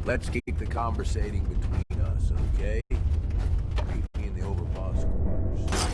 Let's keep the conversating between us, okay? Meet me in the overboss quarters.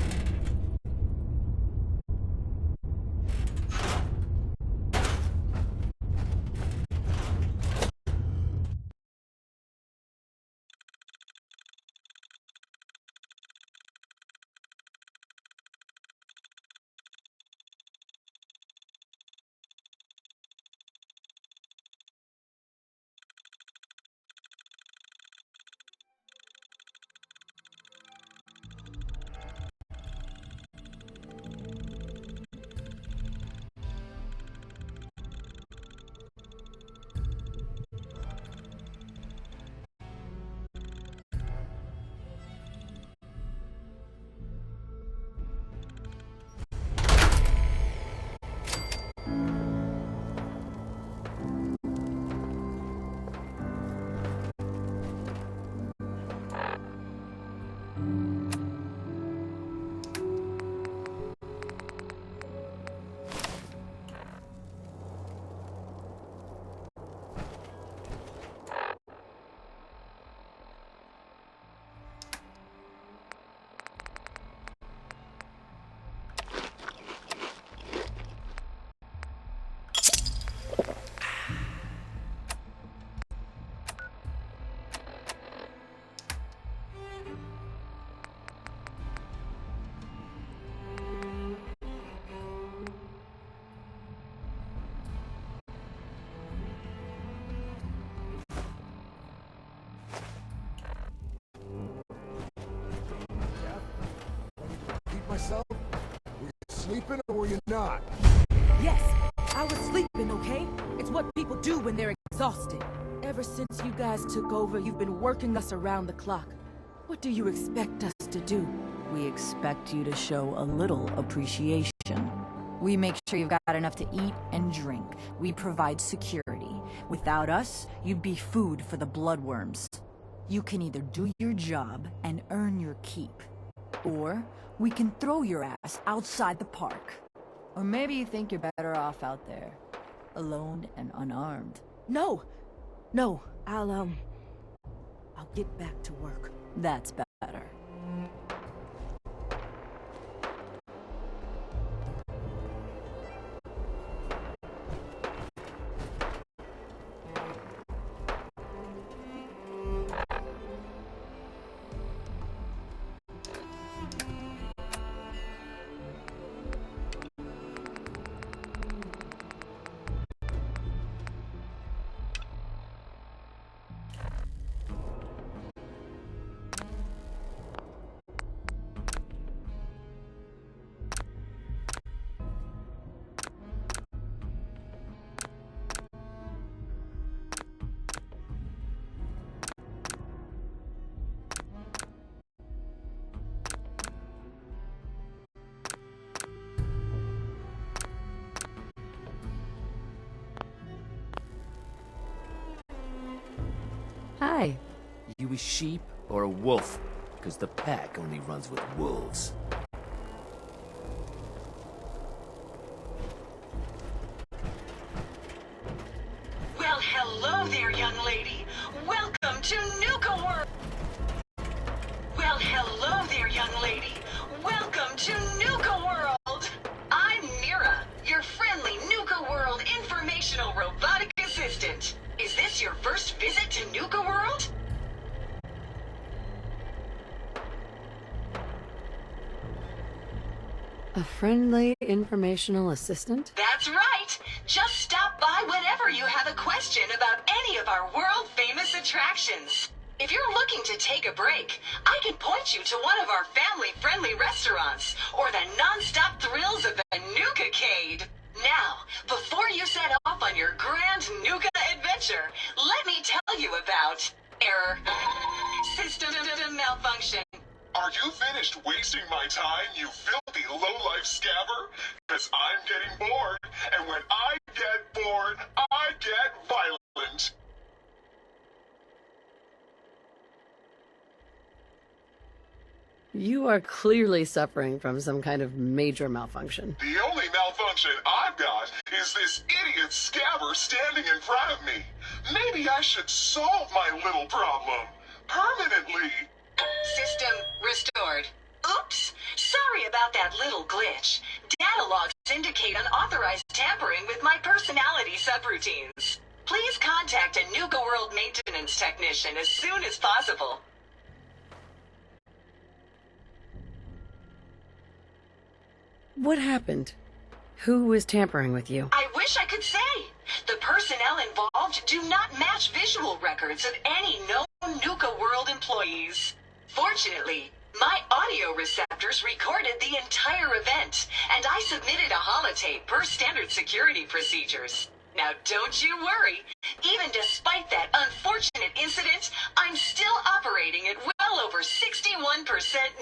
Myself? Were you sleeping or were you not? Yes, I was sleeping, okay? It's what people do when they're exhausted. Ever since you guys took over, you've been working us around the clock. What do you expect us to do? We expect you to show a little appreciation. We make sure you've got enough to eat and drink. We provide security. Without us, you'd be food for the bloodworms. You can either do your job and earn your keep, or we can throw your ass outside the park. Or maybe you think you're better off out there, alone and unarmed. No, I'll get back to work. That's better. Hi. You a sheep or a wolf? Because the pack only runs with wolves. Well, hello there, young lady. Welcome to Nuka World. Well, hello there, young lady. Welcome to Nuka World. I'm Mira, your friendly Nuka World informational robotic assistant. Is this your first visit to Nuka World? A friendly informational assistant? That's right. Just stop by whenever you have a question about any of our world-famous attractions. If you're looking to take a break, I can point you to one of our family-friendly restaurants, or the non-stop thrills of the Nuka-cade. Now, before you set off on your grand Nuka adventure, let me tell you about error, system malfunction. Are you finished wasting my time, you filthy low-life scabber? Because I'm getting bored, and when I get bored, I get violent. You are clearly suffering from some kind of major malfunction. The only malfunction I've got is this idiot scabber standing in front of me. Maybe maybe I should solve my little problem permanently. System restored. Oops! Sorry about that little glitch. Data logs indicate unauthorized tampering with my personality subroutines. Please contact a Nuka World maintenance technician as soon as possible. What happened? Who was tampering with you? I wish I could say. The personnel involved do not match visual records of any known Nuka World employees. Fortunately, my audio receptors recorded the entire event, and I submitted a holotape per standard security procedures. Now don't you worry. Even despite that unfortunate incident, I'm still operating at well over 61%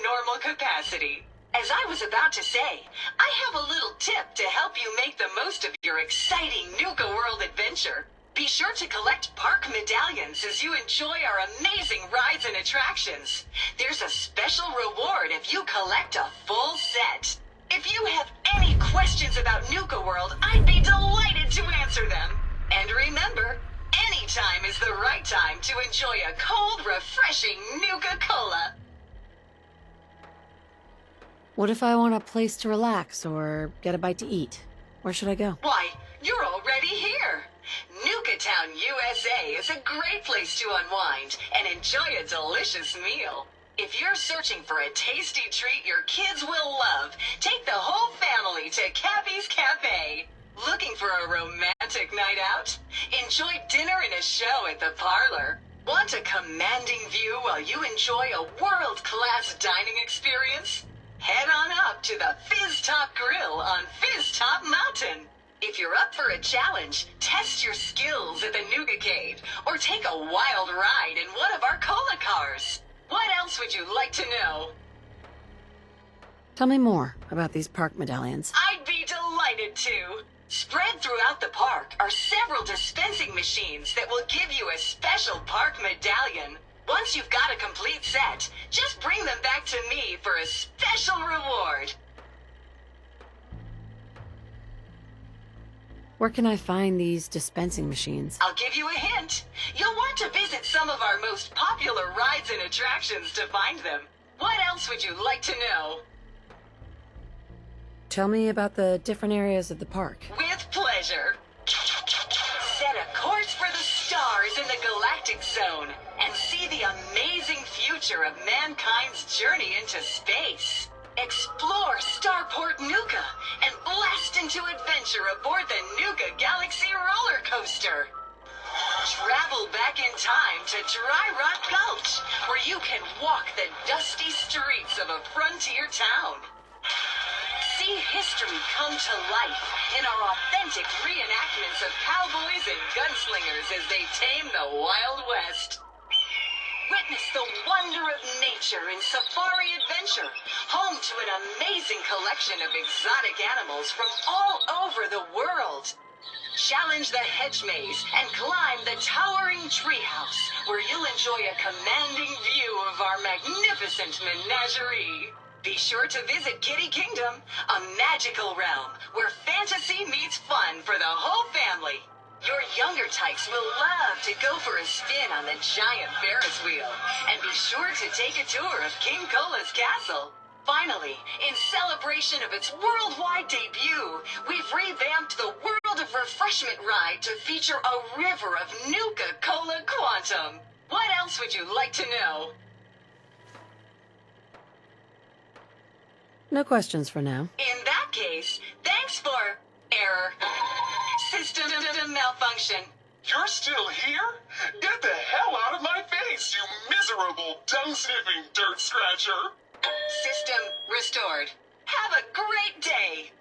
normal capacity. As I was about to say, I have a little tip to help you make the most of your exciting Nuka World adventure. Be sure to collect park medallions as you enjoy our amazing rides and attractions. There's a special reward if you collect a full set. If you have any questions about Nuka World, I'd be delighted to answer them. And remember, any time is the right time to enjoy a cold, refreshing Nuka-Cola. What if I want a place to relax or get a bite to eat? Where should I go? Why, you're already here. Nuka Town, USA is a great place to unwind and enjoy a delicious meal. If you're searching for a tasty treat your kids will love, take the whole family to Cappy's Cafe. Looking for a romantic night out? Enjoy dinner and a show at the parlor. Want a commanding view while you enjoy a world-class dining experience? Head on up to the Fizz Top Grill on Fizz Top Mountain. If you're up for a challenge, test your skills at the Nougacade, or take a wild ride in one of our cola cars. What else would you like to know? Tell me more about these park medallions. I'd be delighted to. Spread throughout the park are several dispensing machines that will give you a special park medallion. Once you've got a complete set, just bring them back to me for a special reward. Where can I find these dispensing machines? I'll give you a hint. You'll want to visit some of our most popular rides and attractions to find them. What else would you like to know? Tell me about the different areas of the park. With pleasure. Set a course for the stars in the Galactic Zone and see the amazing future of mankind's journey into space. Explore Starport Nuka and blast into adventure aboard the Nuka Galaxy roller coaster. Travel back in time to Dry Rock Gulch, where you can walk the dusty streets of a frontier town. See history come to life in our authentic reenactments of cowboys and gunslingers as they tame the Wild West. Witness the wonder of nature in Safari Adventure, home to an amazing collection of exotic animals from all over the world. Challenge the hedge maze and climb the towering treehouse, where you'll enjoy a commanding view of our magnificent menagerie. Be sure to visit Kitty Kingdom, a magical realm where fantasy meets fun for the whole family. Your younger types will love to go for a spin on the giant Ferris wheel, and be sure to take a tour of King Cola's castle. Finally, in celebration of its worldwide debut, we've revamped the World of Refreshment ride to feature a river of Nuka-Cola Quantum. What else would you like to know? No questions for now. In that case, thanks for error. System malfunction. You're still here? Get the hell out of my face, you miserable, dung-sniffing dirt scratcher! System restored. Have a great day!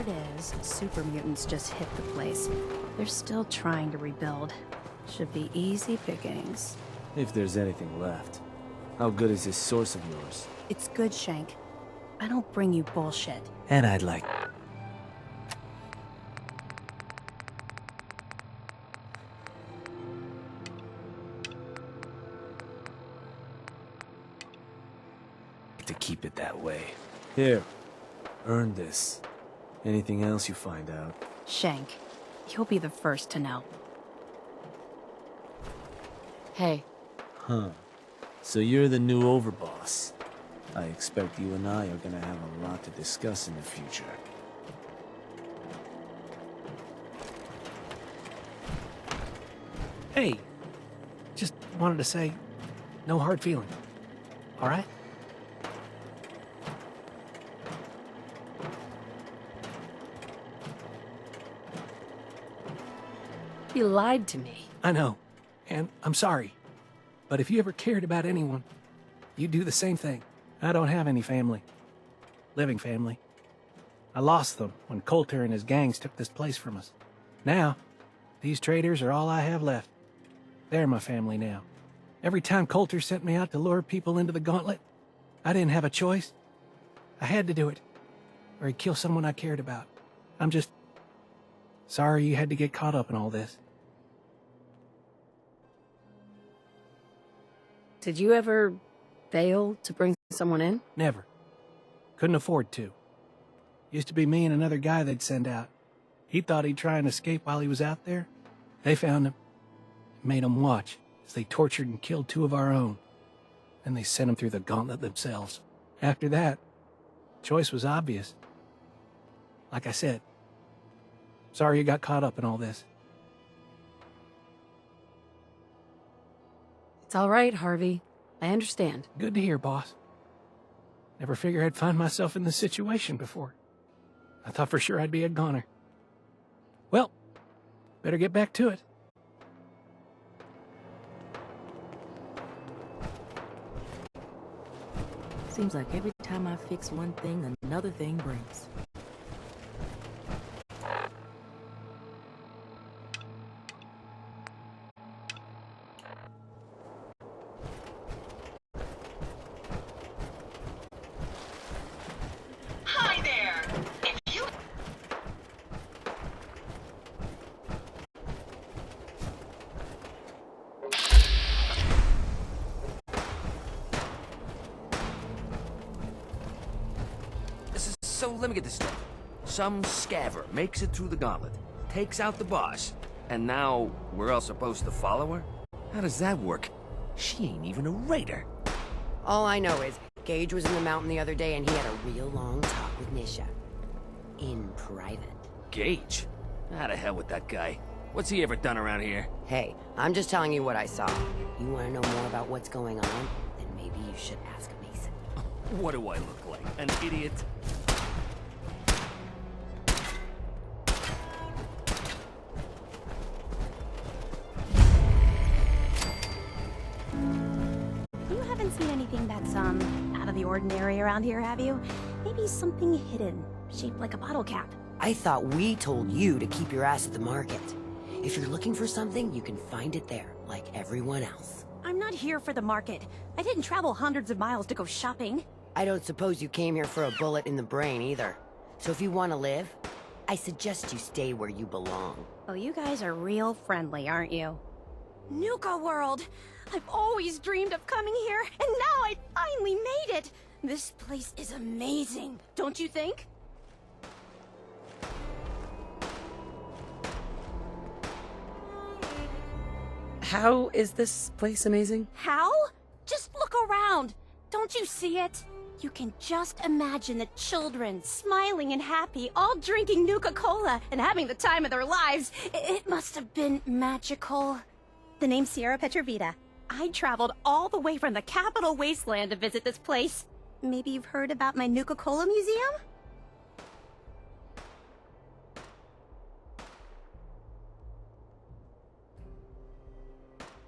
it is, super mutants just hit the place. They're still trying to rebuild. Should be easy pickings. If there's anything left. How good is this source of yours? It's good, Shank. I don't bring you bullshit. And I'd like... to keep it that way. Here. Earn this. Anything else you find out? Shank, you'll be the first to know. Hey, Huh. So you're the new overboss. I expect you and I are gonna have a lot to discuss in the future. Hey, just wanted to say, no hard feeling. All right? you lied to me. I know, and I'm sorry. But if you ever cared about anyone, you'd do the same thing. I don't have any family. Living family. I lost them when Coulter and his gangs took this place from us. Now, these traitors are all I have left. They're my family now. Every time Coulter sent me out to lure people into the gauntlet, I didn't have a choice. I had to do it, or he'd kill someone I cared about. I'm just sorry you had to get caught up in all this. Did you ever fail to bring someone in? Never. Couldn't afford to. Used to be me and another guy they'd send out. He thought he'd try and escape while he was out there. They found him, made him watch as they tortured and killed 2 of our own. Then they sent him through the gauntlet themselves. After that, choice was obvious. Like I said, sorry you got caught up in all this. It's all right, Harvey. I understand. Good to hear, boss. Never figured I'd find myself in this situation before. I thought for sure I'd be a goner. Well, better get back to it. Seems like every time I fix one thing, another thing breaks. Hi there. If you So let me get this straight. Some scaver makes it through the gauntlet, takes out the boss, and now we're all supposed to follow her? How does that work? She ain't even a raider. All I know is Gage was in the mountain the other day and he had a real long talk with Nisha. In private. Gage? How the hell with that guy? What's he ever done around here? Hey, I'm just telling you what I saw. You want to know more about what's going on? Then maybe you should ask Mason. What do I look like? An idiot? You haven't seen anything that's, out of the ordinary around here, have you? Maybe something hidden, shaped like a bottle cap. I thought we told you to keep your ass at the market. If you're looking for something, you can find it there, like everyone else. I'm not here for the market. I didn't travel hundreds of miles to go shopping. I don't suppose you came here for a bullet in the brain either. So if you want to live, I suggest you stay where you belong. Oh, you guys are real friendly, aren't you? Nuka World! I've always dreamed of coming here, and now I finally made it! This place is amazing, don't you think? How is this place amazing? How? Just look around! Don't you see it? You can just imagine the children, smiling and happy, all drinking Nuka-Cola and having the time of their lives. It must have been magical. The name's Sierra Petrovita. I traveled all the way from the capital wasteland to visit this place. Maybe you've heard about my Nuka-Cola museum?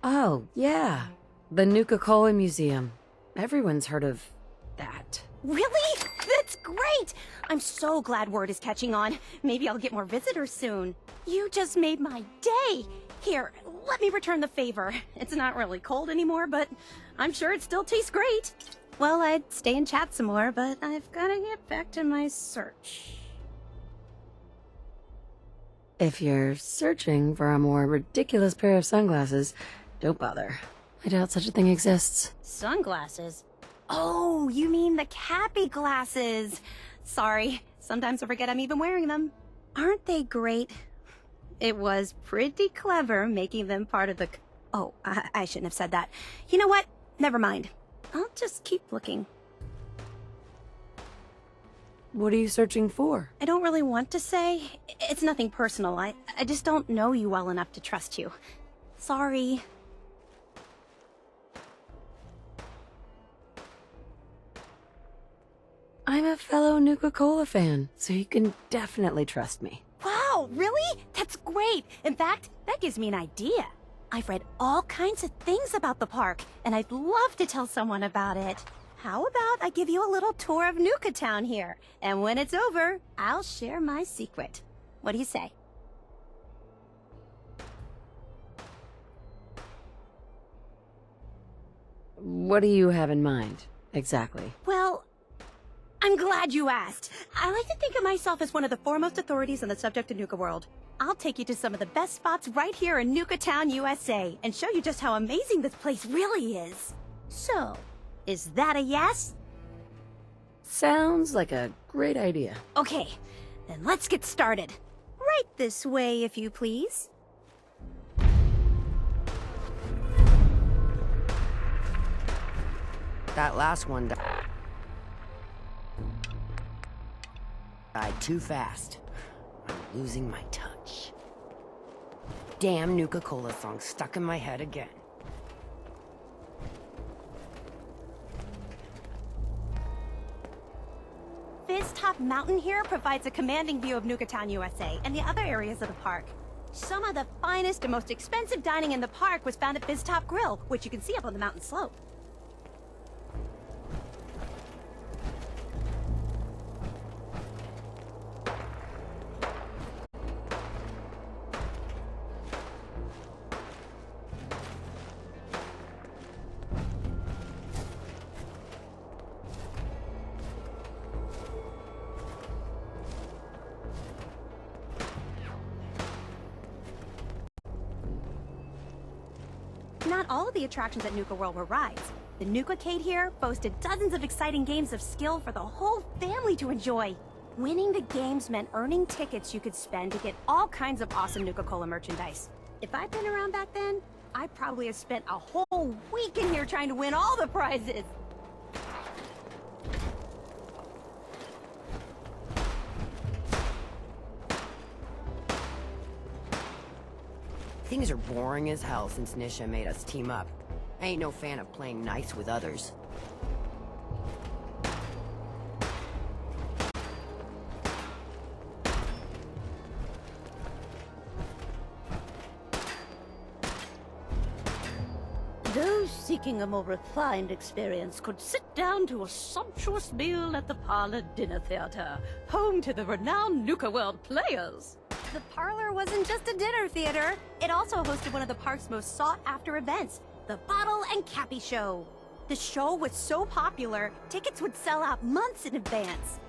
Oh, yeah. The Nuka-Cola Museum. Everyone's heard of that. Really? That's great! I'm so glad word is catching on. Maybe I'll get more visitors soon. You just made my day! Here, let me return the favor. It's not really cold anymore, but I'm sure it still tastes great. Well, I'd stay and chat some more, but I've gotta get back to my search. If you're searching for a more ridiculous pair of sunglasses, don't bother. I doubt such a thing exists. Sunglasses? Oh, you mean the Cappy glasses. Sorry, sometimes I forget I'm even wearing them. Aren't they great? It was pretty clever making them part of the... Oh, I shouldn't have said that. You know what? Never mind. I'll just keep looking. What are you searching for? I don't really want to say. It's nothing personal. I just don't know you well enough to trust you. Sorry. I'm a fellow Nuka-Cola fan, so you can definitely trust me. Wow, really? That's great. In fact, that gives me an idea. I've read all kinds of things about the park, and I'd love to tell someone about it. How about I give you a little tour of Nuka Town here, and when it's over, I'll share my secret. What do you say? What do you have in mind, exactly? Well, I'm glad you asked. I like to think of myself as one of the foremost authorities on the subject of Nuka World. I'll take you to some of the best spots right here in Nuka Town, USA, and show you just how amazing this place really is. So, is that a yes? Sounds like a great idea. Okay, then let's get started. Right this way, if you please. That last one died too fast. I'm losing my touch. Damn Nuka-Cola song stuck in my head again. Fizz Top Mountain here provides a commanding view of Nuka Town, USA, and the other areas of the park. Some of the finest and most expensive dining in the park was found at Fizz Top Grill, which you can see up on the mountain slope. Not all of the attractions at Nuka World were rides. The Nuka-Cade here boasted dozens of exciting games of skill for the whole family to enjoy. Winning the games meant earning tickets you could spend to get all kinds of awesome Nuka-Cola merchandise. If I'd been around back then, I'd probably have spent a whole week in here trying to win all the prizes. Things are boring as hell since Nisha made us team up. I ain't no fan of playing nice with others. Those seeking a more refined experience could sit down to a sumptuous meal at the Parlor Dinner Theater, home to the renowned Nuka World players. The Parlor wasn't just a dinner theater. It also hosted one of the park's most sought-after events, the Bottle and Cappy Show. The show was so popular, tickets would sell out months in advance.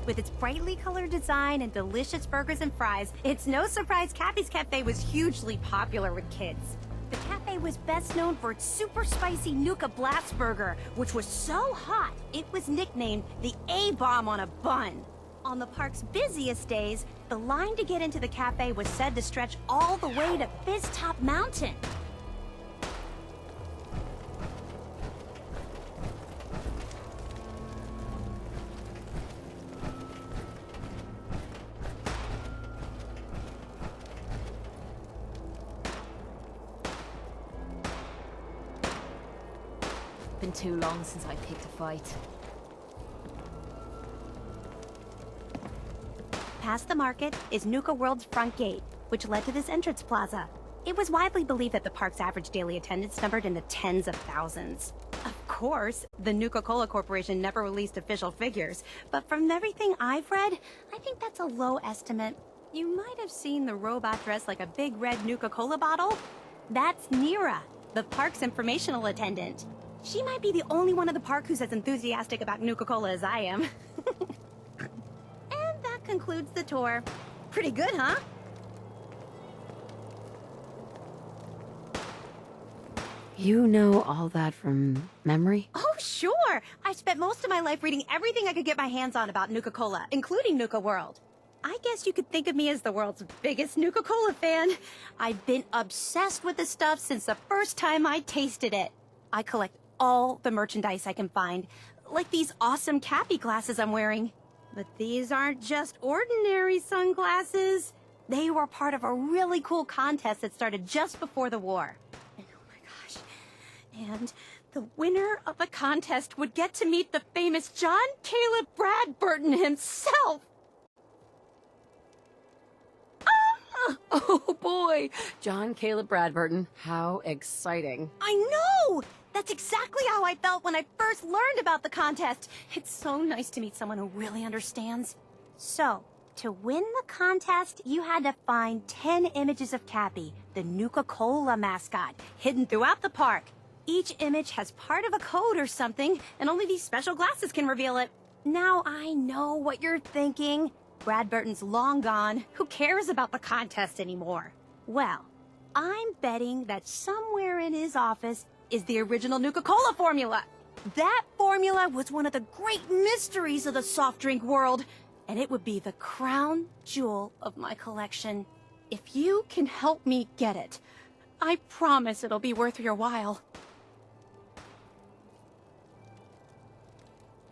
With its brightly colored design and delicious burgers and fries, it's no surprise Cappy's Cafe was hugely popular with kids. The cafe was best known for its super spicy Nuka Blast Burger, which was so hot, it was nicknamed the A-Bomb on a Bun. On the park's busiest days, The line to get into the cafe was said to stretch all the way to Fizz Top Mountain. Been too long since I picked a fight. Past the market is Nuka World's front gate, which led to this entrance plaza. It was widely believed that the park's average daily attendance numbered in the tens of thousands. Of course, the Nuka-Cola Corporation never released official figures, but from everything I've read, I think that's a low estimate. You might have seen the robot dressed like a big red Nuka-Cola bottle. That's Nira, the park's informational attendant. She might be the only one in the park who's as enthusiastic about Nuka-Cola as I am. And that concludes the tour. Pretty good, huh? You know all that from memory? Oh, sure! I've spent most of my life reading everything I could get my hands on about Nuka-Cola, including Nuka World. I guess you could think of me as the world's biggest Nuka-Cola fan. I've been obsessed with the stuff since the first time I tasted it. I collect all the merchandise I can find, like these awesome Cappy glasses I'm wearing. But these aren't just ordinary sunglasses. They were part of a really cool contest that started just before the war. And oh my gosh. And the winner of the contest would get to meet the famous John Caleb Bradburton himself. Oh boy, John Caleb Bradburton. How exciting. I know! That's exactly how I felt when I first learned about the contest. It's so nice to meet someone who really understands. So, to win the contest, you had to find 10 images of Cappy, the Nuka-Cola mascot, hidden throughout the park. Each image has part of a code or something, and only these special glasses can reveal it. Now I know what you're thinking. Bradburton's long gone. Who cares about the contest anymore? Well, I'm betting that somewhere in his office is the original Nuka-Cola formula. That formula was one of the great mysteries of the soft drink world, and it would be the crown jewel of my collection. If you can help me get it, I promise it'll be worth your while.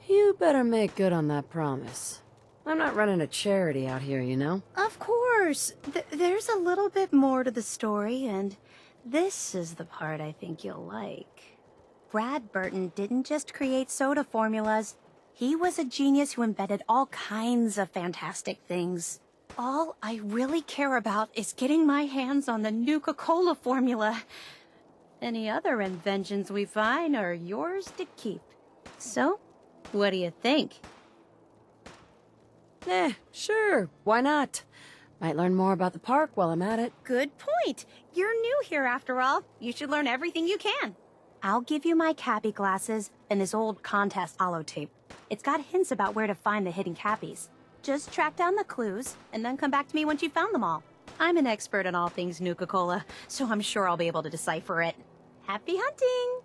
You better make good on that promise. I'm not running a charity out here, you know? Of course. There's a little bit more to the story, and this is the part I think you'll like. Bradburton didn't just create soda formulas. He was a genius who invented all kinds of fantastic things. All I really care about is getting my hands on the Nuka-Cola formula. Any other inventions we find are yours to keep. So, what do you think? Sure. Why not? Might learn more about the park while I'm at it. Good point. You're new here after all. You should learn everything you can. I'll give you my Cappy glasses and this old contest holotape. It's got hints about where to find the hidden Cappies. Just track down the clues and then come back to me once you've found them all. I'm an expert in all things Nuka-Cola, so I'm sure I'll be able to decipher it. Happy hunting!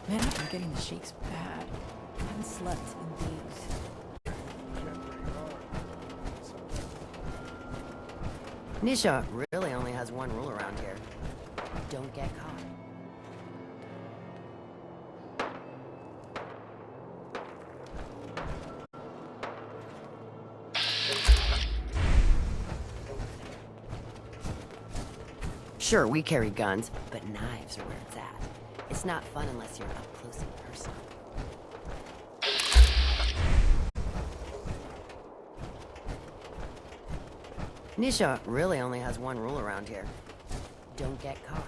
Man, I've been getting the shakes bad. I haven't slept in days. Nisha really only has one rule around here. Don't get caught. Sure, we carry guns, but knives are where it's at. just not fun unless you're up close and personal. Nisha really only has one rule around here. Don't get caught.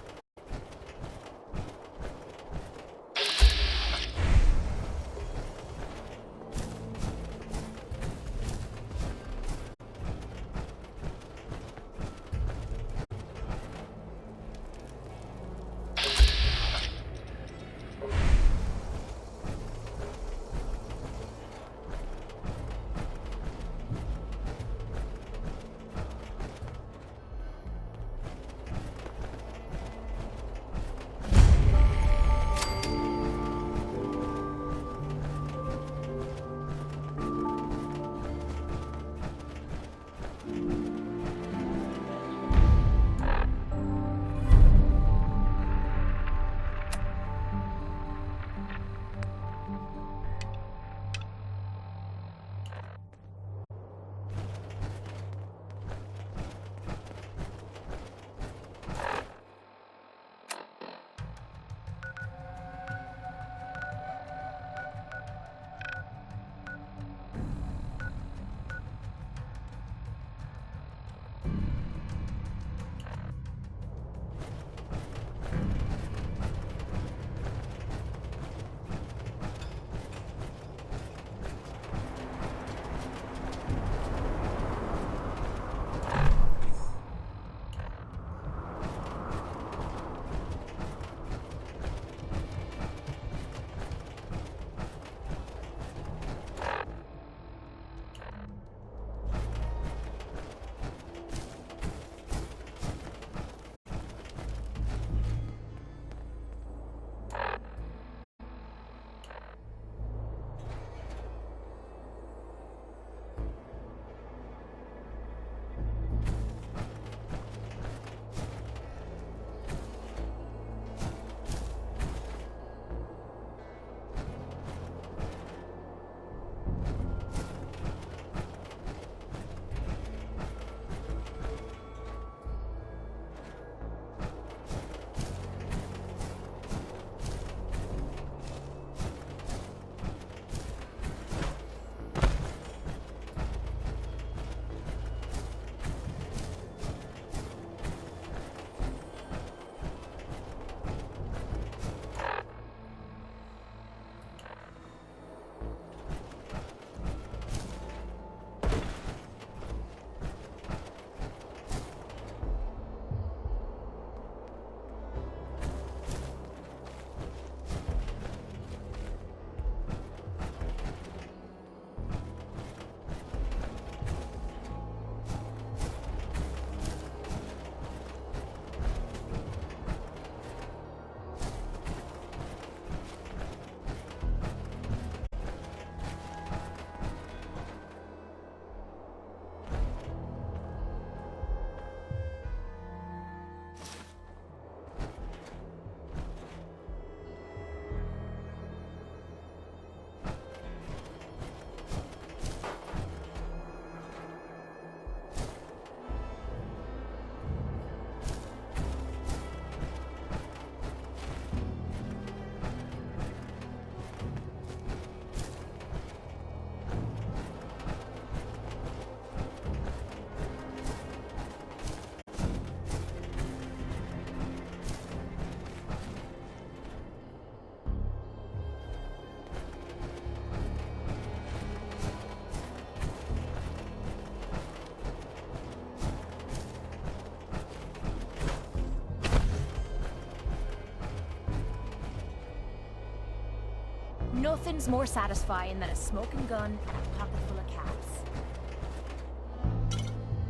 Nothing's more satisfying than a smoking gun and a pocket full of caps.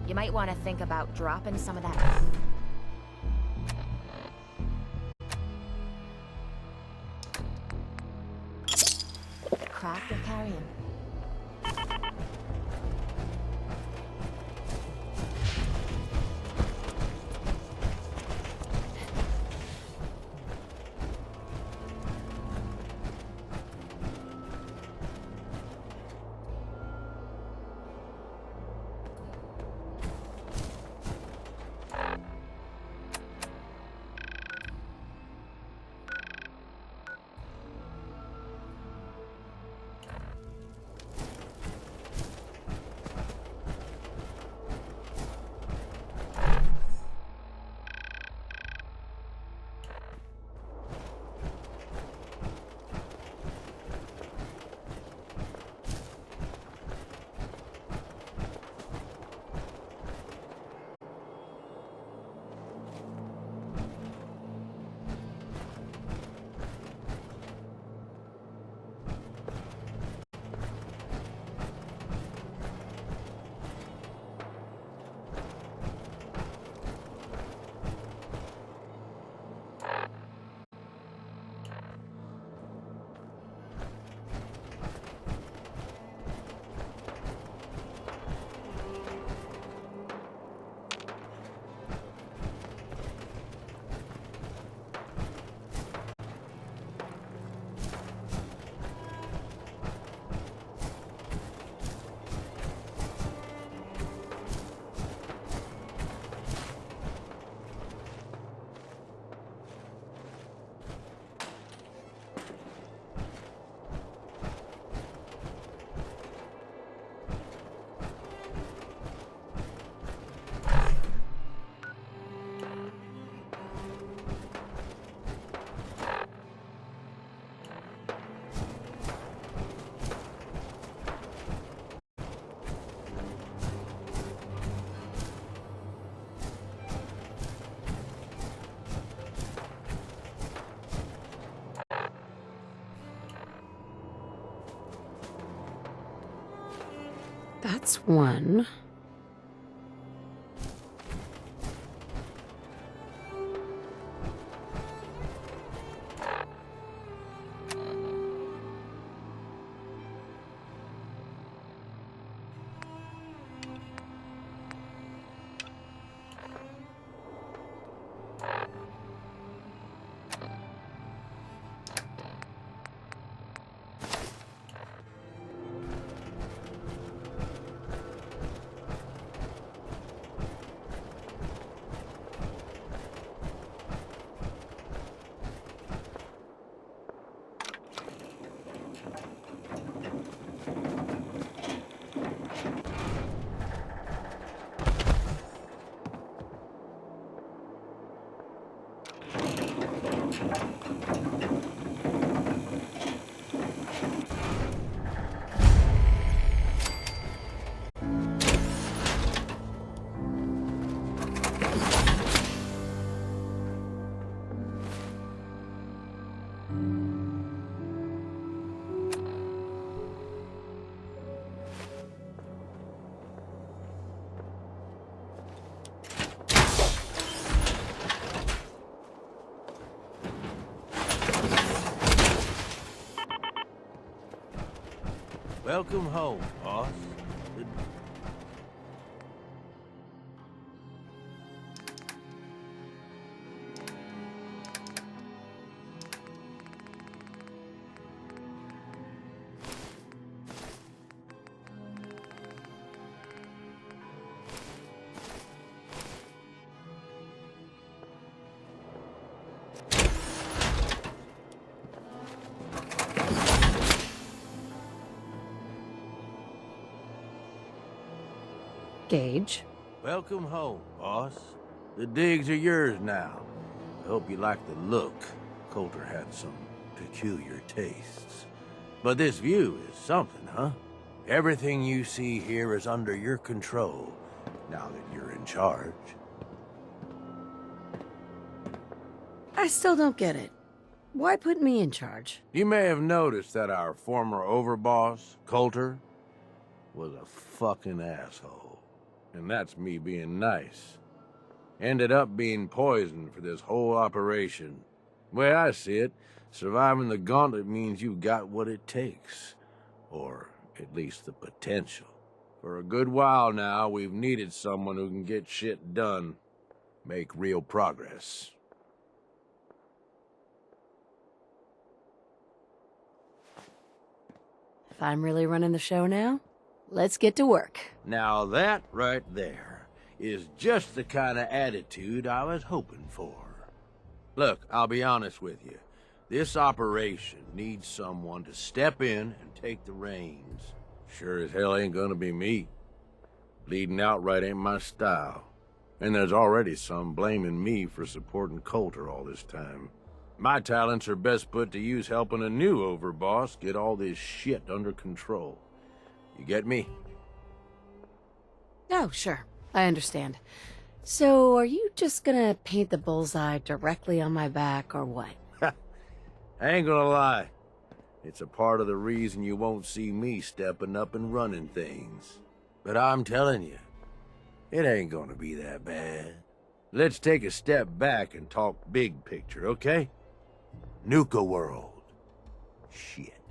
You might want to think about dropping some of that. The crack you're carrying. That's one. Welcome home, boss. Gage. Welcome home, boss. The digs are yours now. I hope you like the look. Coulter had some peculiar tastes. But this view is something, huh? Everything you see here is under your control, now that you're in charge. I still don't get it. Why put me in charge? You may have noticed that our former overboss, Coulter, was a fucking asshole. And that's me being nice. Ended up being poisoned for this whole operation. The way I see it, surviving the gauntlet means you've got what it takes. Or at least the potential. For a good while now, we've needed someone who can get shit done. Make real progress. If I'm really running the show now, let's get to work. Now that right there is just the kind of attitude I was hoping for. Look, I'll be honest with you. This operation needs someone to step in and take the reins. Sure as hell ain't gonna be me. Bleeding outright ain't my style. And there's already some blaming me for supporting Coulter all this time. My talents are best put to use helping a new overboss get all this shit under control. You get me? Oh, sure. I understand. So, are you just gonna paint the bullseye directly on my back, or what? I ain't gonna lie. It's a part of the reason you won't see me stepping up and running things. But I'm telling you, it ain't gonna be that bad. Let's take a step back and talk big picture, okay? Nuka World. Shit.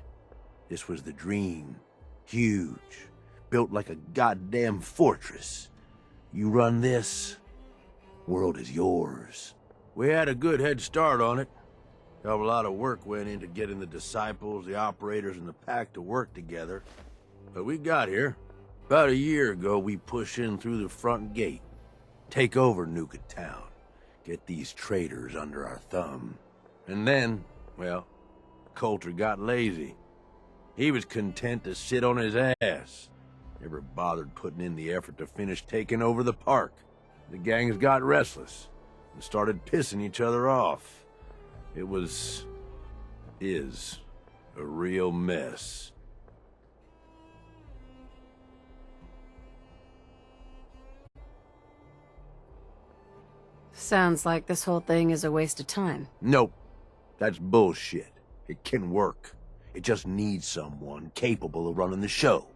This was the dream. Huge. Built like a goddamn fortress. You run this, world is yours. We had a good head start on it. Hell of a lot of work went into getting the disciples, the operators, and the pack to work together. But we got here. About a year ago, we pushed in through the front gate. Take over Nuka Town. Get these traitors under our thumb. And then, well, Coulter got lazy. He was content to sit on his ass. Never bothered putting in the effort to finish taking over the park. The gangs got restless and started pissing each other off. It is a real mess. Sounds like this whole thing is a waste of time. Nope. That's bullshit. It can work. It just needs someone capable of running the show.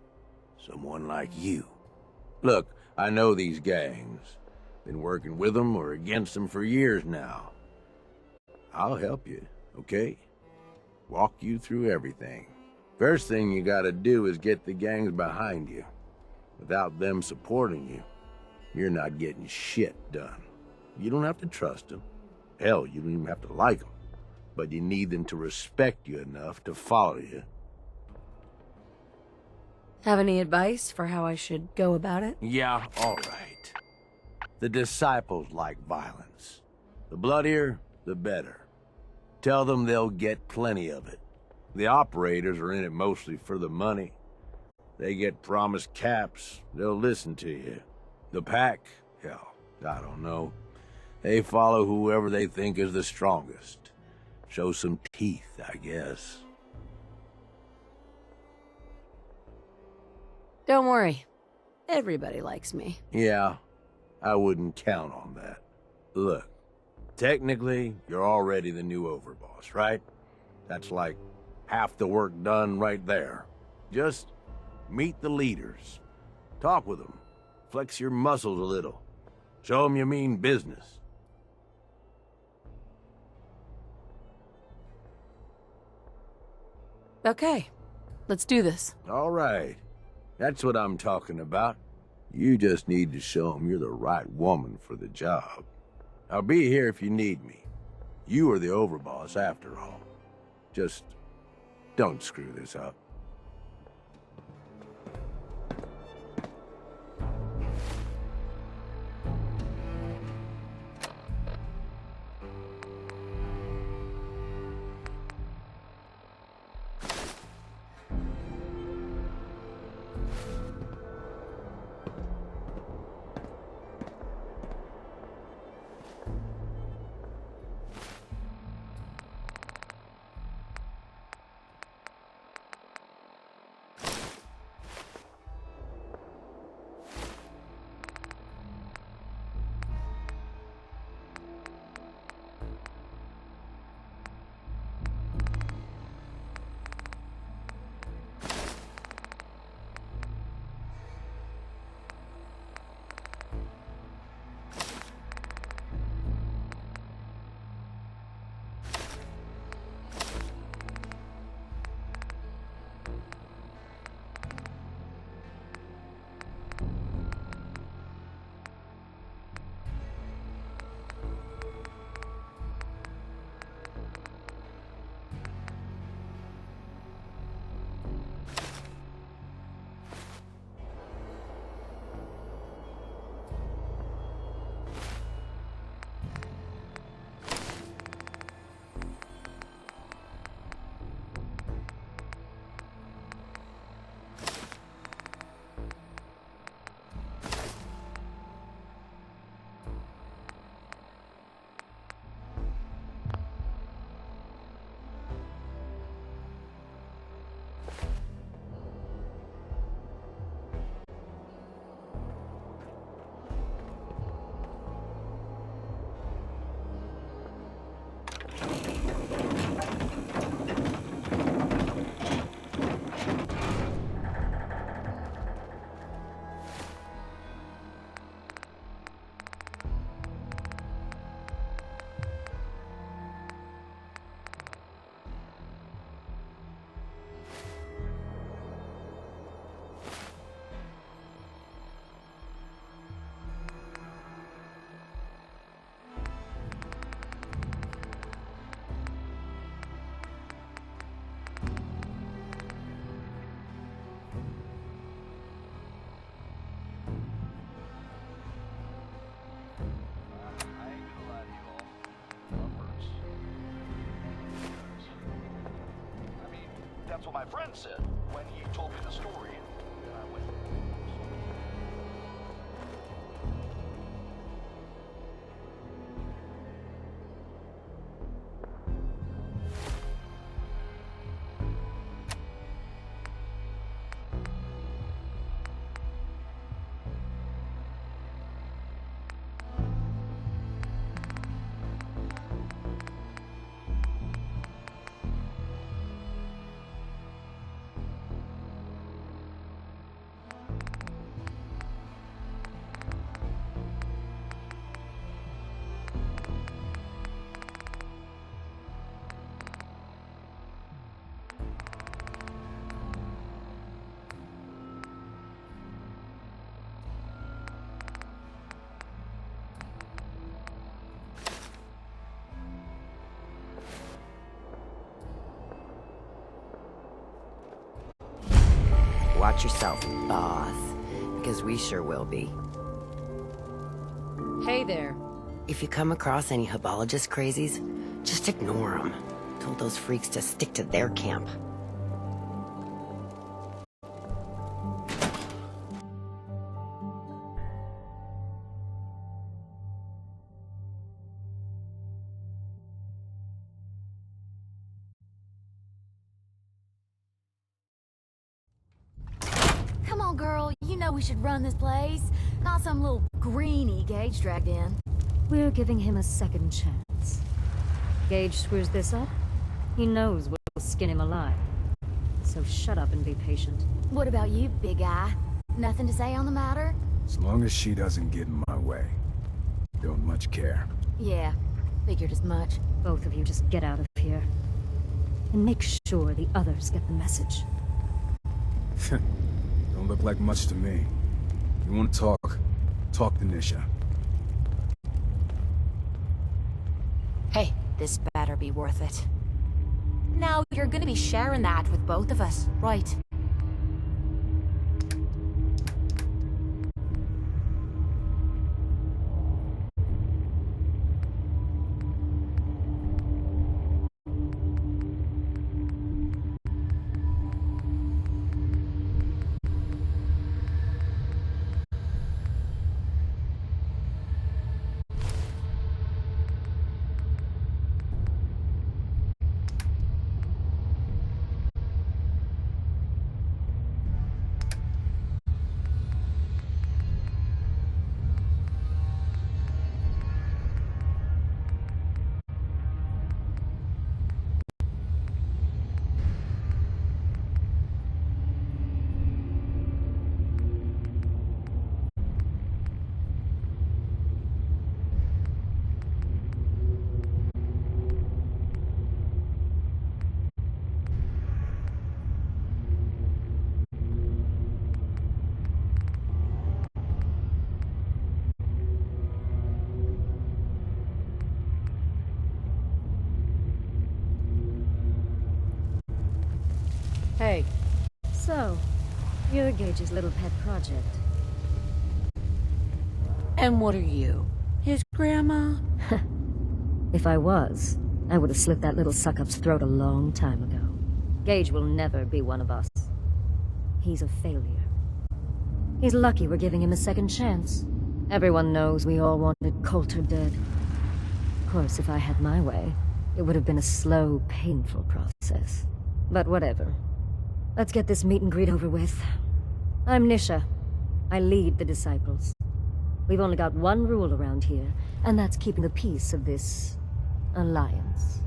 Someone like you. Look, I know these gangs. Been working with them or against them for years now. I'll help you, okay? Walk you through everything. First thing you gotta do is get the gangs behind you. Without them supporting you, you're not getting shit done. You don't have to trust them. Hell, you don't even have to like them. But you need them to respect you enough to follow you. Have any advice for how I should go about it? Yeah, all right. The disciples like violence. The bloodier, the better. Tell them they'll get plenty of it. The operators are in it mostly for the money. They get promised caps, they'll listen to you. The pack, hell, I don't know. They follow whoever they think is the strongest. Show some teeth, I guess. Don't worry. Everybody likes me. Yeah, I wouldn't count on that. Look, technically, you're already the new overboss, right? That's like half the work done right there. Just meet the leaders. Talk with them. Flex your muscles a little. Show them you mean business. Okay, let's do this. All right. That's what I'm talking about. You just need to show them you're the right woman for the job. I'll be here if you need me. You are the overboss after all. Just don't screw this up. That's what my friend said when he told me the story, and I went. Watch yourself, boss. Because we sure will be. Hey there. If you come across any Hebologist crazies, just ignore them. Told those freaks to stick to their camp. Come on, girl. You know we should run this place. Not some little greenie Gage dragged in. We're giving him a second chance. Gage screws this up, he knows we'll skin him alive. So shut up and be patient. What about you, big guy? Nothing to say on the matter? As long as she doesn't get in my way. Don't much care. Yeah, figured as much. Both of you just get out of here. And make sure the others get the message. Don't look like much to me. You want to talk to Nisha. Hey, this better be worth it. Now, you're gonna be sharing that with both of us, right? Hey. So, you're Gage's little pet project. And what are you? His grandma? If I was, I would have slit that little suck-up's throat a long time ago. Gage will never be one of us. He's a failure. He's lucky we're giving him a second chance. Everyone knows we all wanted Coulter dead. Of course, if I had my way, it would have been a slow, painful process. But whatever. Let's get this meet and greet over with. I'm Nisha. I lead the Disciples. We've only got one rule around here, and that's keeping the peace of this alliance.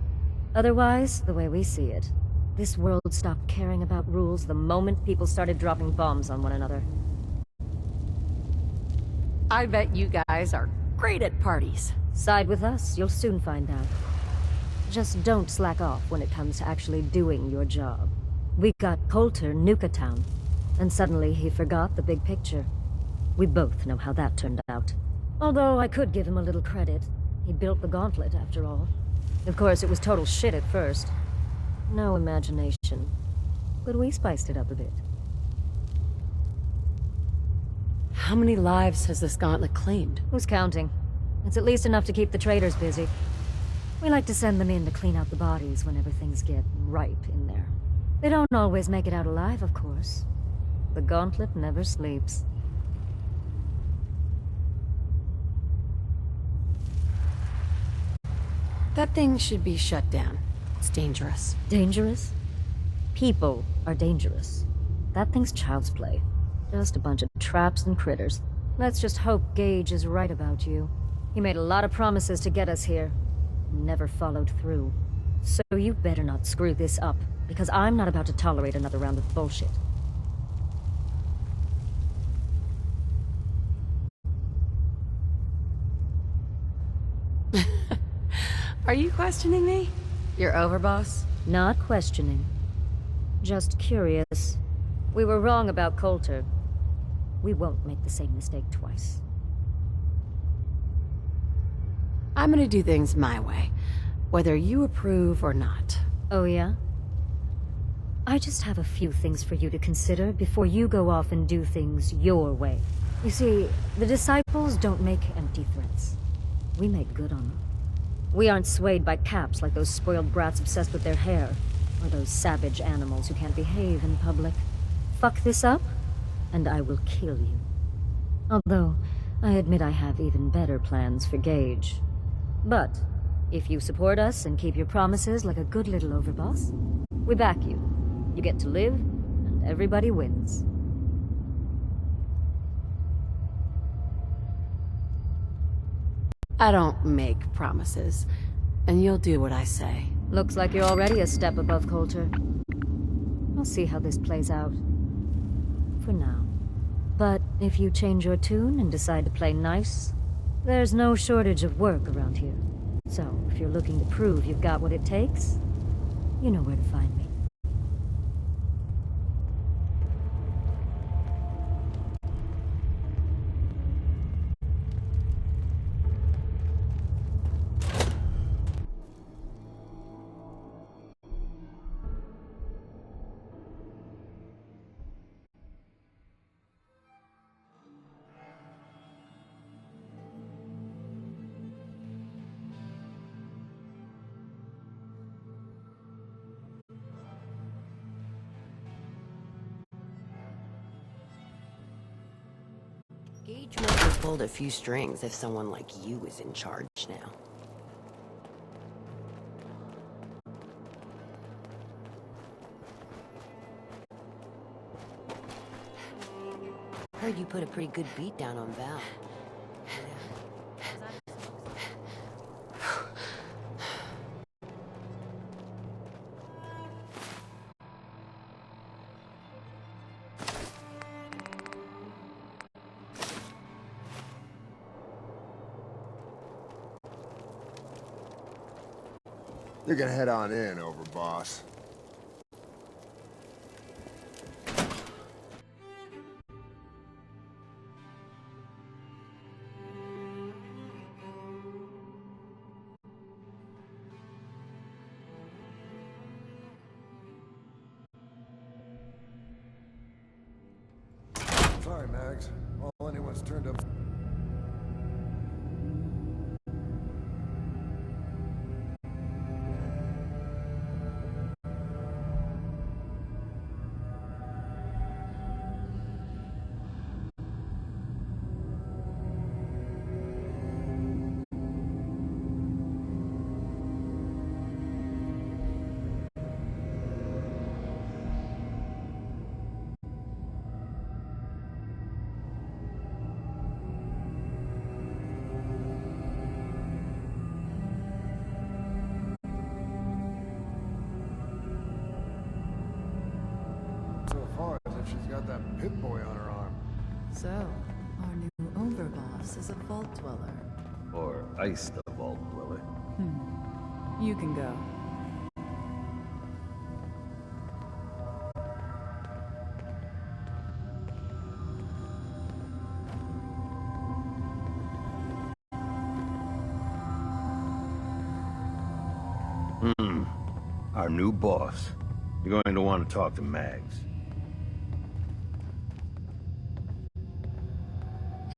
Otherwise, the way we see it, this world stopped caring about rules the moment people started dropping bombs on one another. I bet you guys are great at parties. Side with us, you'll soon find out. Just don't slack off when it comes to actually doing your job. We got Coulter Nuka Town, and suddenly he forgot the big picture. We both know how that turned out. Although I could give him a little credit. He built the gauntlet, after all. Of course, it was total shit at first. No imagination. But we spiced it up a bit. How many lives has this gauntlet claimed? Who's counting? It's at least enough to keep the traders busy. We like to send them in to clean out the bodies whenever things get ripe in there. They don't always make it out alive, of course. The gauntlet never sleeps. That thing should be shut down. It's dangerous. Dangerous? People are dangerous. That thing's child's play. Just a bunch of traps and critters. Let's just hope Gage is right about you. He made a lot of promises to get us here. Never followed through. So you better not screw this up, because I'm not about to tolerate another round of bullshit. Are you questioning me? You're over, boss? Not questioning. Just curious. We were wrong about Coulter. We won't make the same mistake twice. I'm gonna do things my way, whether you approve or not. Oh yeah? I just have a few things for you to consider before you go off and do things your way. You see, the disciples don't make empty threats. We make good on them. We aren't swayed by caps like those spoiled brats obsessed with their hair, or those savage animals who can't behave in public. Fuck this up, and I will kill you. Although, I admit I have even better plans for Gage. But, if you support us and keep your promises like a good little overboss, we back you. You get to live, and everybody wins. I don't make promises, and you'll do what I say. Looks like you're already a step above Coulter. I'll see how this plays out. For now. But if you change your tune and decide to play nice, there's no shortage of work around here. So, if you're looking to prove you've got what it takes, you know where to find me. Gage must have pulled a few strings if someone like you is in charge now. Heard you put a pretty good beat down on Val. You can head on in, Overboss. Sorry, Mags. All anyone's turned up. So far as if she's got that Pip-Boy on her arm. So, our new overboss is a vault dweller. Or ice the vault dweller. You can go. Our new boss. You're going to want to talk to Mags.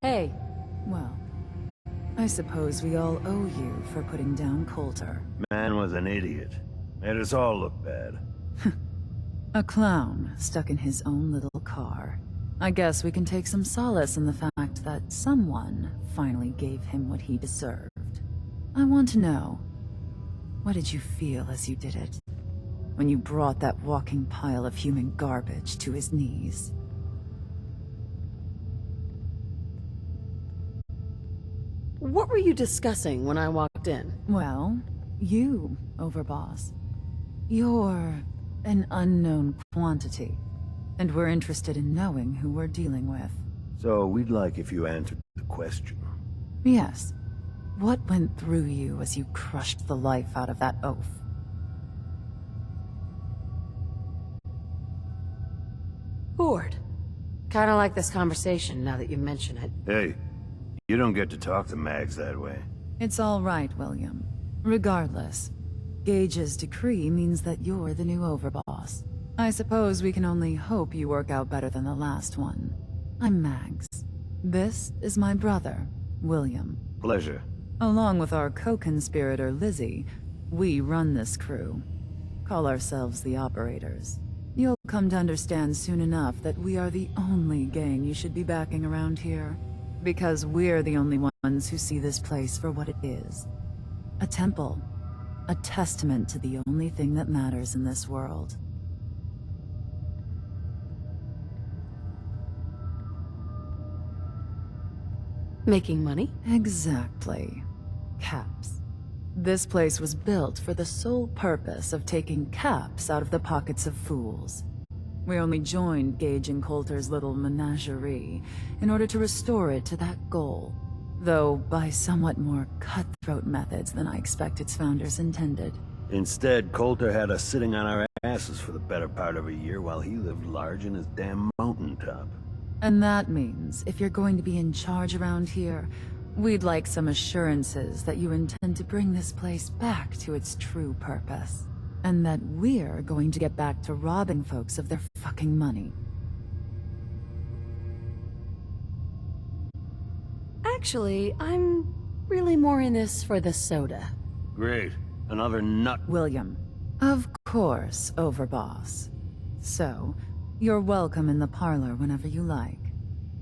Hey. Well, I suppose we all owe you for putting down Coulter. Man was an idiot. Made us all look bad. A clown stuck in his own little car. I guess we can take some solace in the fact that someone finally gave him what he deserved. I want to know, what did you feel as you did it? When you brought that walking pile of human garbage to his knees? What were you discussing when I walked in? Well, you, Overboss. You're an unknown quantity, and we're interested in knowing who we're dealing with. So we'd like if you answered the question. Yes. What went through you as you crushed the life out of that oaf? Bored. Kinda like this conversation, now that you mention it. Hey, you don't get to talk to Mags that way. It's all right, William. Regardless, Gage's decree means that you're the new overboss. I suppose we can only hope you work out better than the last one. I'm Mags. This is my brother, William. Pleasure. Along with our co-conspirator, Lizzie, we run this crew. Call ourselves the Operators. You'll come to understand soon enough that we are the only gang you should be backing around here. Because we're the only ones who see this place for what it is. A temple. A testament to the only thing that matters in this world. Making money? Exactly. Caps. This place was built for the sole purpose of taking caps out of the pockets of fools. We only joined Gage and Coulter's little menagerie in order to restore it to that goal, though by somewhat more cutthroat methods than I expect its founders intended. Instead, Coulter had us sitting on our asses for the better part of a year while he lived large in his damn mountaintop. And that means, if you're going to be in charge around here, we'd like some assurances that you intend to bring this place back to its true purpose. And that we're going to get back to robbing folks of their fucking money. Actually, I'm really more in this for the soda. Great. Another nut. William. Of course, Overboss. So, you're welcome in the parlor whenever you like.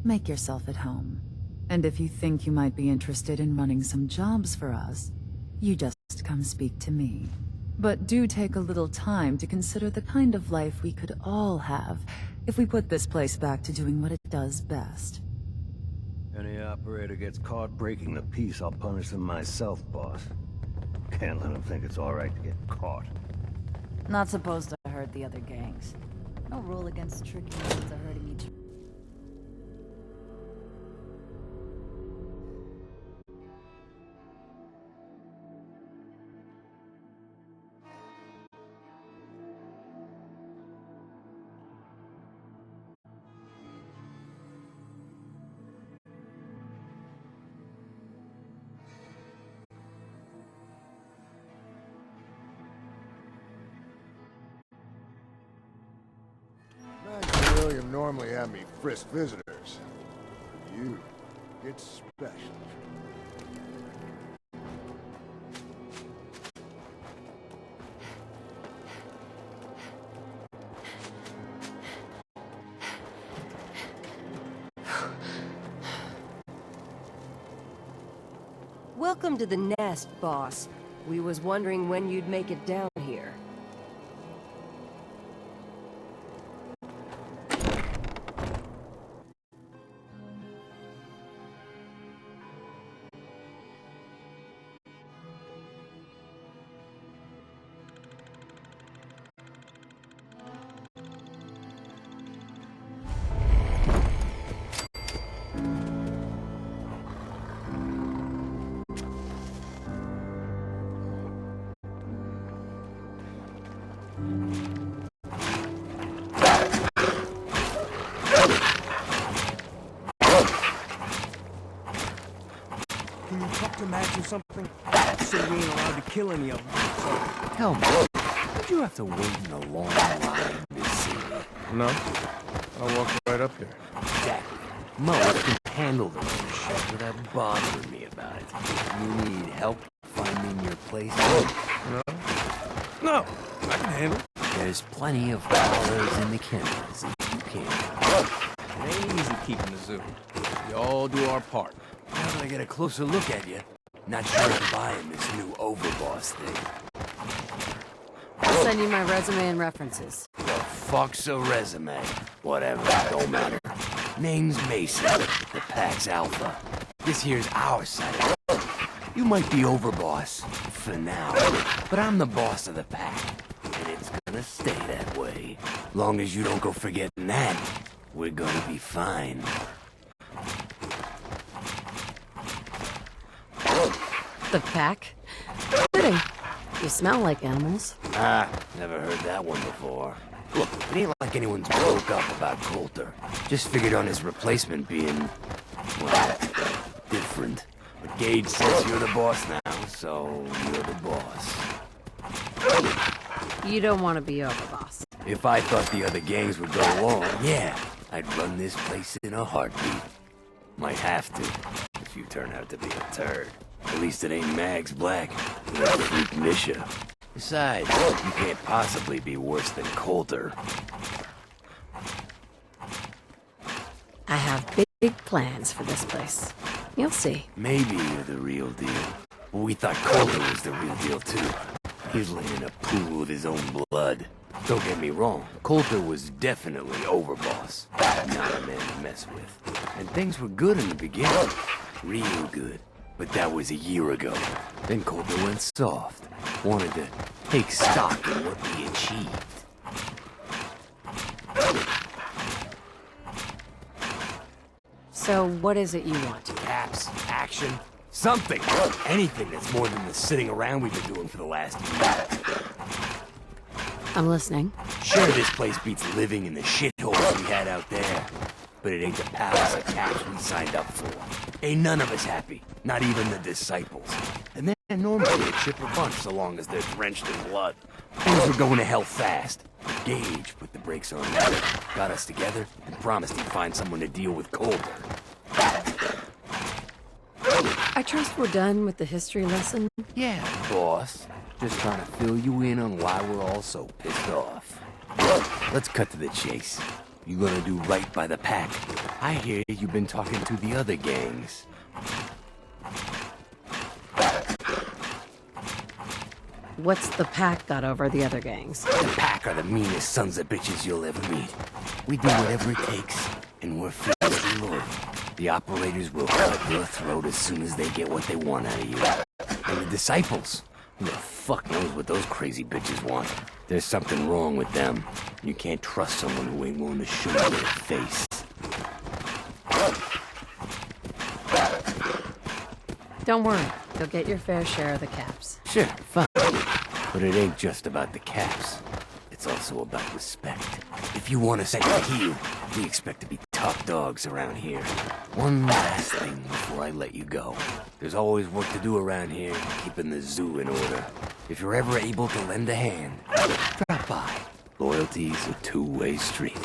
Make yourself at home. And if you think you might be interested in running some jobs for us, you just come speak to me. But do take a little time to consider the kind of life we could all have if we put this place back to doing what it does best. Any operator gets caught breaking the peace, I'll punish them myself, boss. Can't let them think it's all right to get caught. Not supposed to hurt the other gangs. No rule against tricking us into hurting each other. Max and William normally have me frisk visitors. You get special. Welcome to the nest, boss. We was wondering when you'd make it down here. Can you talk to Max or something? So we ain't allowed to kill any of them. Hell, did you have to wait in a long line to see me? No. I'll walk right up here. Exactly. Most can handle their own shit without bothering me about it. You need help finding your place? No, I can handle it. There's plenty of dollars in the cameras if you can. It ain't easy keeping the zoo. We all do our part. Now that I get a closer look at you, not sure I'm buying this new overboss thing. I'll send you my resume and references. The fuck's a resume? Whatever, don't matter. Name's Mason, the Pax Alpha. This here's our side. You might be overboss, for now, but I'm the boss of the pack, and it's gonna stay that way. Long as you don't go forgetting that, we're gonna be fine. The pack? Fitting. You smell like animals. Ah, never heard that one before. Look, it ain't like anyone's broke up about Coulter. Just figured on his replacement being, well, different. But Gage says you're the boss now, so you're the boss. You don't want to be overboss. If I thought the other gangs would go along, yeah, I'd run this place in a heartbeat. Might have to, if you turn out to be a turd. At least it ain't Mags Black, or that freak Misha. Besides, you can't possibly be worse than Coulter. I have big plans for this place. You'll see. Maybe you're the real deal. But we thought Coulter was the real deal too. He's laying in a pool of his own blood. Don't get me wrong, Coulter was definitely overboss. Not a man to mess with. And things were good in the beginning. Real good. But that was a year ago. Then Coulter went soft. Wanted to take stock in what we achieved. So what is it you want? Caps, action, something. Anything that's more than the sitting around we've been doing for the last year. I'm listening. Sure, this place beats living in the shitholes we had out there. But it ain't the palace of caps we signed up for. Ain't none of us happy. Not even the disciples. And they're normally a chipper bunch so long as they're drenched in blood. Things were going to hell fast. Gage put the brakes on. Got us together and promised he'd find someone to deal with Coulter. I trust we're done with the history lesson? Yeah, boss. Just trying to fill you in on why we're all so pissed off. Let's cut to the chase. You gonna do right by the pack? I hear you've been talking to the other gangs. What's the pack got over the other gangs? The pack are the meanest sons of bitches you'll ever meet. We do whatever it takes, and we're fiercely loyal. The operators will cut your throat as soon as they get what they want out of you. And the disciples? Who the fuck knows what those crazy bitches want? There's something wrong with them. You can't trust someone who ain't willing to show you their face. Don't worry, you'll get your fair share of the caps. Sure, fine. But it ain't just about the caps. It's also about respect. If you want us to heal, we expect to be top dogs around here. One last thing before I let you go. There's always work to do around here, keeping the zoo in order. If you're ever able to lend a hand, drop by. Loyalty's a two-way street.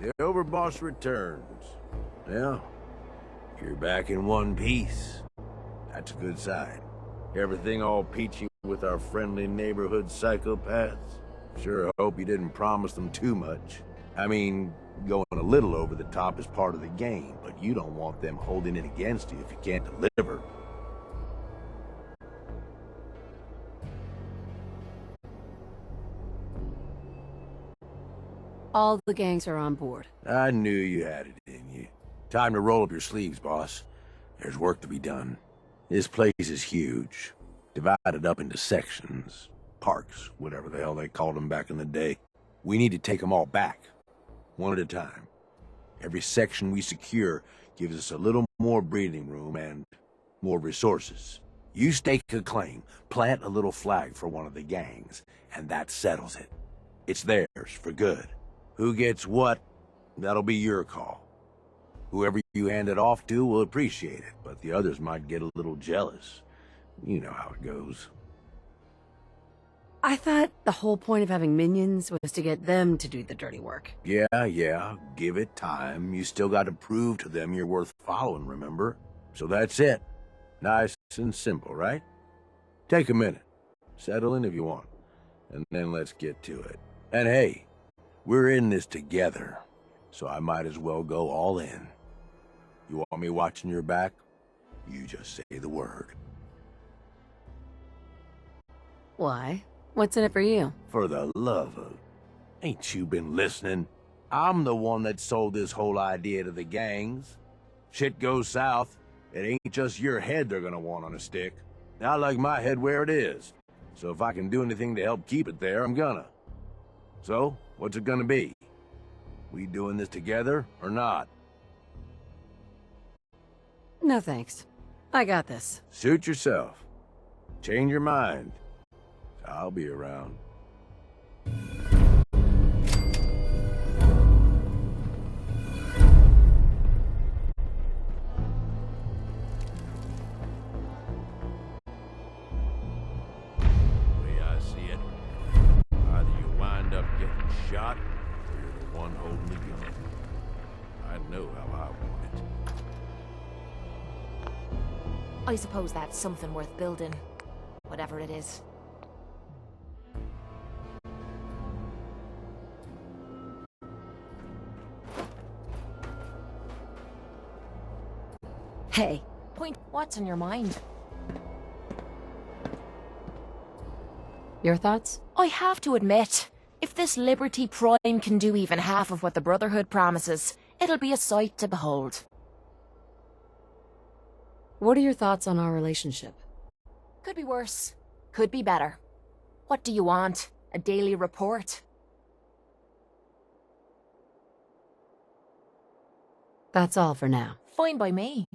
The overboss returns. Now, you're back in one piece. That's a good sign. Everything all peachy with our friendly neighborhood psychopaths? Sure hope you didn't promise them too much. I mean, going a little over the top is part of the game, but you don't want them holding it against you if you can't deliver. All the gangs are on board. I knew you had it in you. Time to roll up your sleeves, boss. There's work to be done. This place is huge. Divided up into sections. Parks, whatever the hell they called them back in the day. We need to take them all back. One at a time. Every section we secure gives us a little more breathing room and more resources. You stake a claim, plant a little flag for one of the gangs, and that settles it. It's theirs for good. Who gets what, that'll be your call. Whoever you hand it off to will appreciate it, but the others might get a little jealous. You know how it goes. I thought the whole point of having minions was to get them to do the dirty work. Yeah, give it time. You still got to prove to them you're worth following, remember? So that's it. Nice and simple, right? Take a minute. Settle in if you want. And then let's get to it. And hey, we're in this together, so I might as well go all in. You want me watching your back? You just say the word. Why? What's in it for you? For the love of... Ain't you been listening? I'm the one that sold this whole idea to the gangs. Shit goes south, it ain't just your head they're gonna want on a stick. I like my head where it is. So if I can do anything to help keep it there, I'm gonna. So, what's it gonna be? We doing this together, or not? No thanks. I got this. Suit yourself. Change your mind. I'll be around. Way I see it, either you wind up getting shot, or you're the one holding the gun. I know how I want it. I suppose that's something worth building. Whatever it is. Hey. Point, what's on your mind? Your thoughts? I have to admit, if this Liberty Prime can do even half of what the Brotherhood promises, it'll be a sight to behold. What are your thoughts on our relationship? Could be worse. Could be better. What do you want? A daily report? That's all for now. Fine by me.